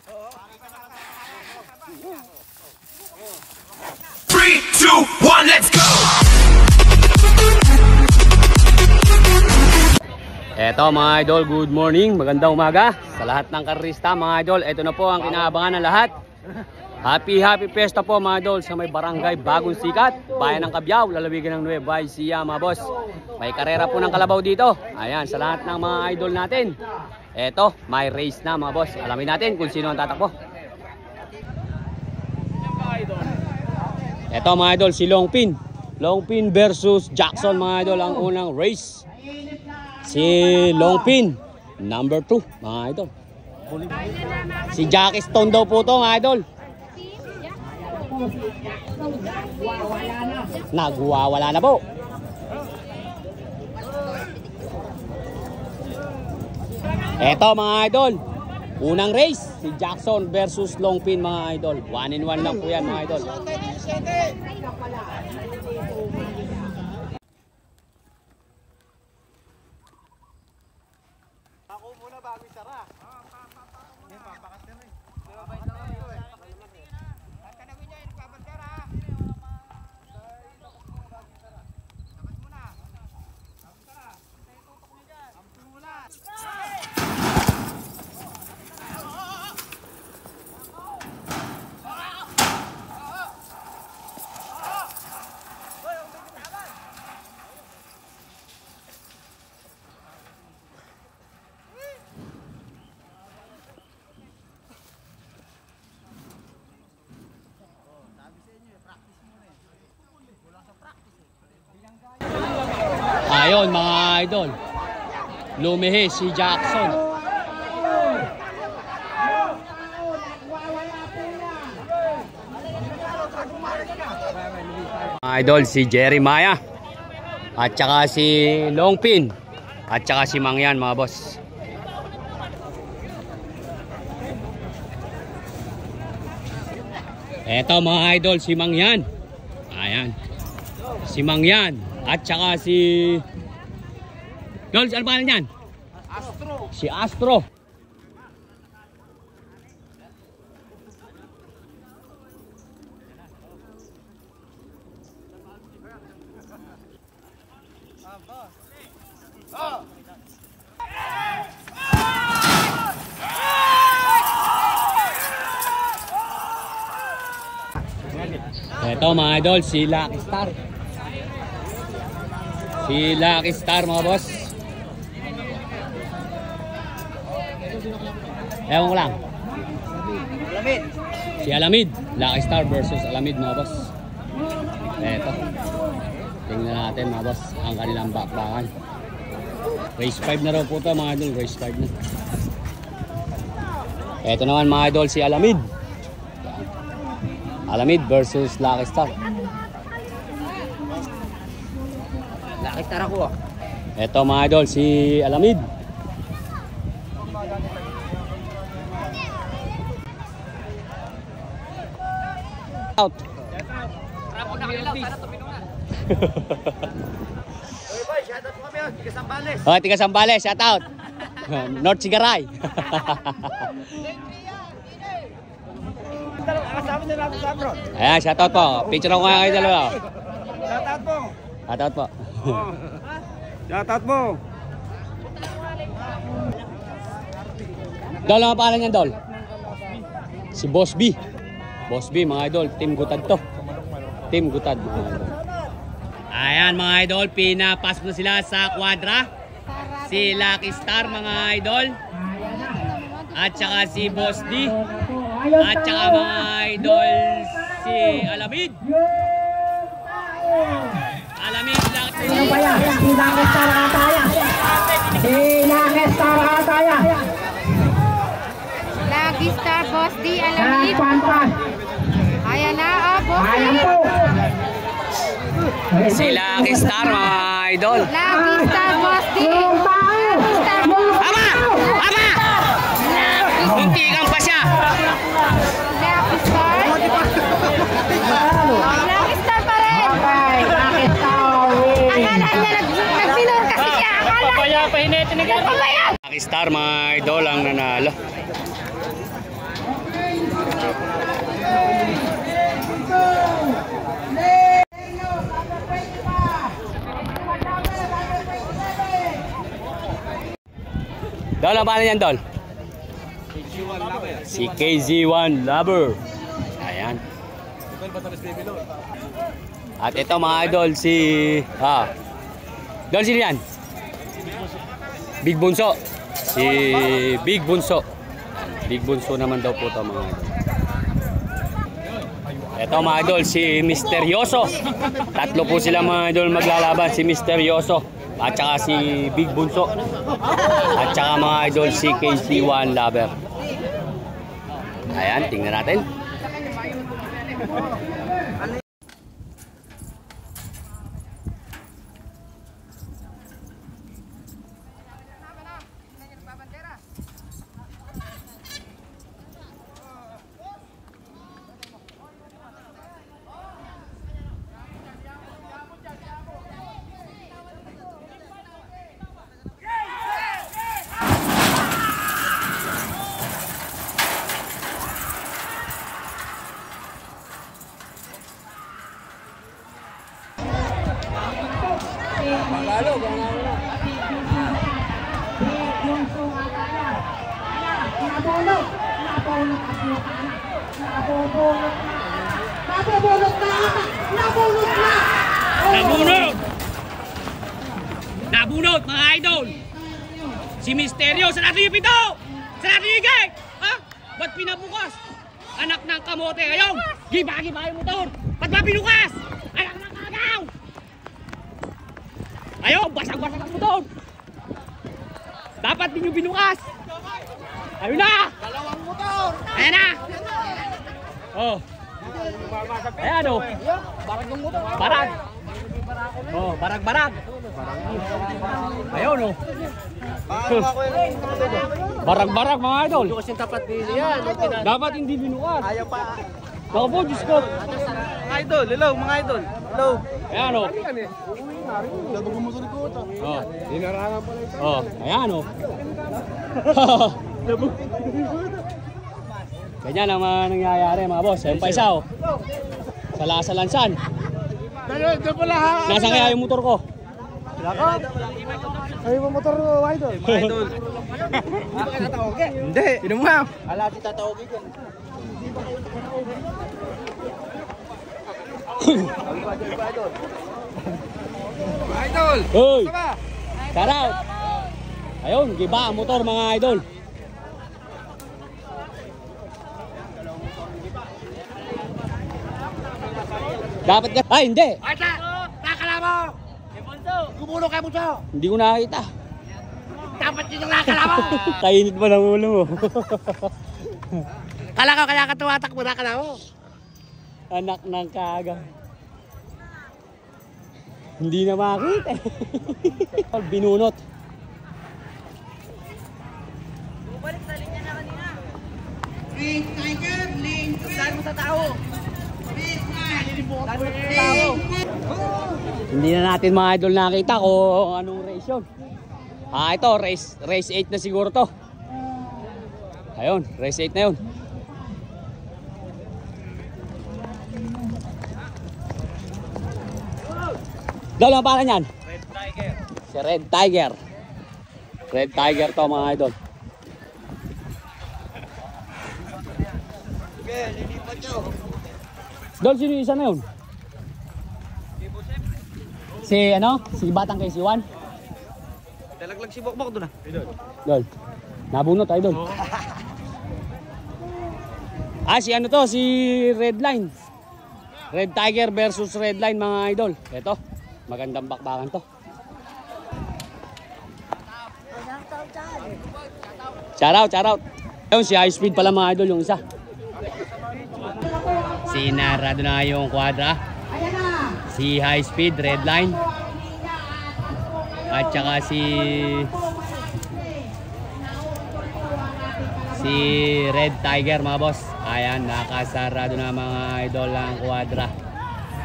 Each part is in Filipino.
3, 2, 1, let's go! Eto mga idol, good morning, magandang umaga sa lahat ng karista mga idol. Ito na po ang kinaabangan ng lahat. Happy Fiesta po mga idol sa may barangay Bagong Sikat, bayan ng Cabiao, lalawigan ng Nueva Ecija mga boss. May karera po ng kalabaw dito. Ayan, sa lahat ng mga idol natin. Eto, may race na mga boss. Alamin natin kung sino ang tatakbo. Eto mga idol, si Longpin. Longpin versus Jackson mga idol ang unang race. Si Longpin, number 2 mga idol. Si Jackie Stone daw po to mga idol. Nagwawala na po. Eto mga idol, unang race, si Jackson versus Longpin mga idol. 1-1 lang po yan mga idol. Ako muna bago isara. Papakas na rin. Tanawin niya, nagbabat ka ra. Dapat muna. Dapat ka ra. Tutok niya dyan. Ampun muna. Ayun mga idol, lumihi si Jackson. Mga idol, si Jeremiah at saka si Longpin at saka si Mangyan mga boss. Eto mga idol, si Mangyan. Ayan, si Mangyan at saka si Gols, ano pangalan yan? Astro. Si Astro. Ito mga idol, si Lucky Star. Si Lucky Star mga boss. Ewan ko lang. Alamid. Si Alamid. Lucky Star versus Alamid mga boss. Eto. Tingnan natin mga boss ang kanilang bakbakan. Race 5 na raw po ito mga idol. Race 5 na. Eto naman mga idol, si Alamid. Alamid versus Lucky Star. Lucky Star ako. Eto mga idol, si Alamid. Out. Rapo na kayo lang, sana tuminungan. Oy boy, shoutout mo kami, tiga Sambales. Oh, tiga Sambales, shout out. North Sigaray. Kasama nila ako sa bro. Ayan, shout out po. Picture ako nga kayo dalawa. Shoutout mo. Shout out po. Shoutout mo. Dol, ano pangalan niyan, Dol? Si Boss B. Boss B, mga idol. Team Gutad to. Team Gutad, mga idol. Ayan, mga idol. Pinapasok na sila sa kwadra. Si Lucky Star, mga idol. At saka si Boss D. At saka mga idol, si Alamid. Alamid, Lucky Star. Lucky Star, Boss D, Alamid. Ayan na, Boss D. Si Lucky Star, mga idol. Lucky Star, Boss D. Lucky Star, Boss D. Ama! Ama! Muntikan pa siya. Lucky Star. Lucky Star pa rin. Akala niya nagpinor kasi siya. Papaya pa hinetin ni Garo. Lucky Star, mga idol ang nanalo. Dol, ang pangalan yan, Dol? Si KZ1 Lover. Ayan. At ito mga idol, si... Dol, sino yan? Big Bunso. Si Big Bunso. Big Bunso naman daw po ito mga idol. Ito mga idol, si Misteryoso. Tatlo po sila mga idol maglalaban. Si Misteryoso at saka si Big Bunso. At saka mga idol, si KZ1 Lover. Ayan, tingnan natin. Nabunot mga idol. Si Misteryo, sa natin yung pito. Sa natin yung gate. Ha? Ba't pinabukas? Anak ng kamote ngayon. Giba-giba yung motor. Ba't ba pinukas? Anak ng kagaw. Ayun, basag-basag ang motor. Dapat din yung binukas. Ayun na. Dalawang motor. Ayan na. Oh. Ayan o. Barag ng motor. Barag. Oh, barag-barag. Ayun o. Barag-barag mga idol. Kasi tapat din yan. Dapat hindi binukas. Ayaw pa. Naku po, Diyos ko. Mga idol, hello mga idol. Hello. Ayan o. Oh. Oh, ayan o. Ganyan ang mga nangyayari mga boss. Ayun pa isa o. Sa lansan. Nasaan kaya yung motor ko? Ayaw mo motor idol. Mga idol. Hindi ba kayo tatawagin? Hindi. Sino mo nga? Ala, di tatawagin dyan. Idol! Hoy! Shout out! Ayun, giba ang motor mga idol. Dapat ka... Ay, hindi! Arta! Nakala mo! Gumulo kay Bunso! Hindi ko nakakita. Dapat yun yung nakala mo! Kainit ba ng ulo mo? Kala ko kaya ka tumatakbo, nakala mo! Anak ng kaga. Hindi na makita. Binunot. Bumalik sa linya na kanina. Link, tiger, link. Saan mo sa tao? Hindi na natin mga idol nakita kung anong race yun. Ito, race 8 na siguro to. Ayun, race 8 na yun. Dol, ang pangalan yan? Red Tiger. Si Red Tiger. Red Tiger to mga idol. Dol, sino yung isa na yun? Si ano? Si Batang KZ1? Dalaglag si Bokbok doon ah. Dol, nabunot idol. Si ano to? Si Redline. Red Tiger versus Redline mga idol. Ito, magandang bakbakan to. Shout out. Ayun, si High Speed pala mga idol yung isa. Sinarado na yung quadra. Si High Speed, Redline. At saka si Red Tiger mga boss. Ayan, nakasarado na mga idol ang quadra.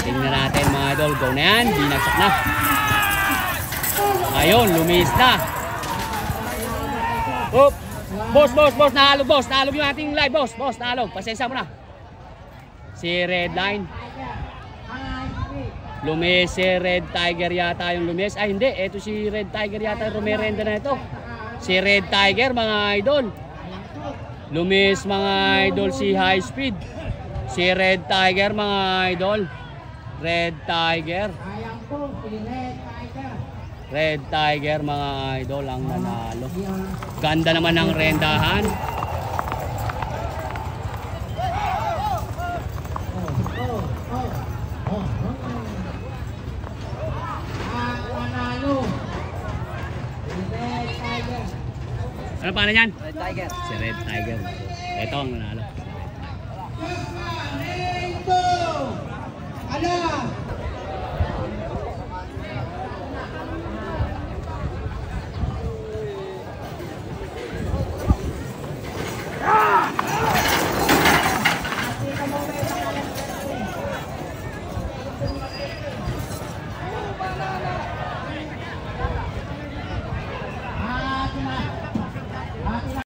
Tingnan natin mga idol. Go na yan, binagsak na. Ayun, lumis na. Oop. Boss, nahalog boss. Nahalog yung ating live boss. Boss, nahalog. Pasensya mo na. Si Redline. Lumis si Red Tiger yata yung lumis. Ay hindi, eto si Red Tiger yata yung rumerenda na ito. Si Red Tiger mga idol. Lumis mga idol si High Speed. Si Red Tiger mga idol. Red Tiger. Red Tiger mga idol ang nanalo. Ganda naman ng rendahan. Ano pangalan yan? Red Tiger. Si Red Tiger. Ito ang nanalo. Ala!